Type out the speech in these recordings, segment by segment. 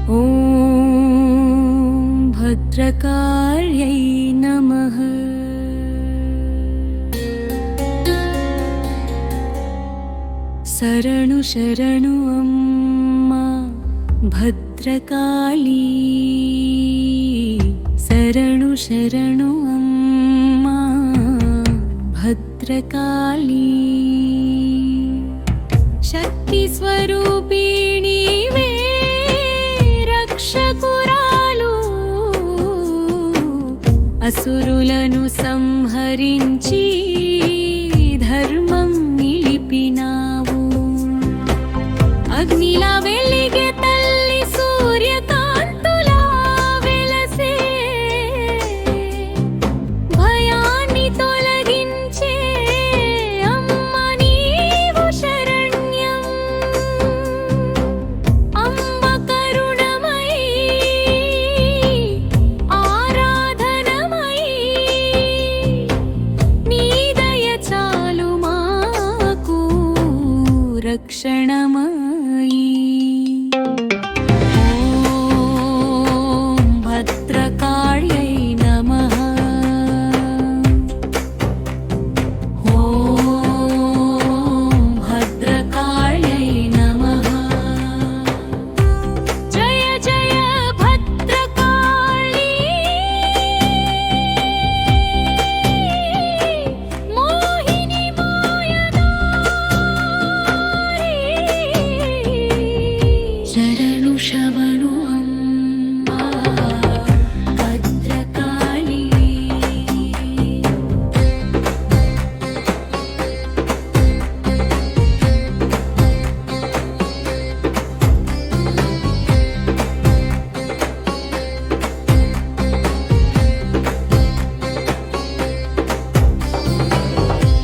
ॐ भद्रकाल्यै नमः। शरणु शरणु अम्मा भद्रकाली, शरणु शरणु अम्मा भद्रकाली। शक्ति स्वरूपिणी वे रक्षकुरालु, असुरुలను సంహరించి ధర్మం నిలిపినావు। అగ్నిలా వెలిగే తల్లి సూర్యకాంతులా వెలసే, భయాన్ని తొలగించే అమ్మ నీవు శరణ్యం। అమ్మ కరుణమై ఆరాధనమై, నీ దయ చాలు మాకు రక్షణమై। శరణు అమ్మా భద్రకాళి,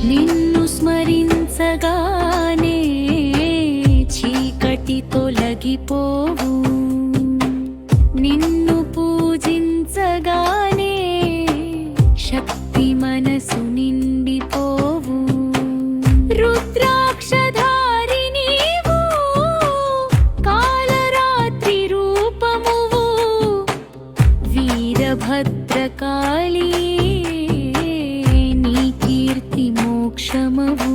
నిన్ను స్మరించగానే చీకటి తొలగిపోవు, నిన్ను పూజించగానే శక్తి మనసు నిండిపోవు। రుద్రాక్షధారి నీవు, కాలరాత్రి రూపమువు, వీరభద్రకాళి నీ కీర్తి మోక్షమవు।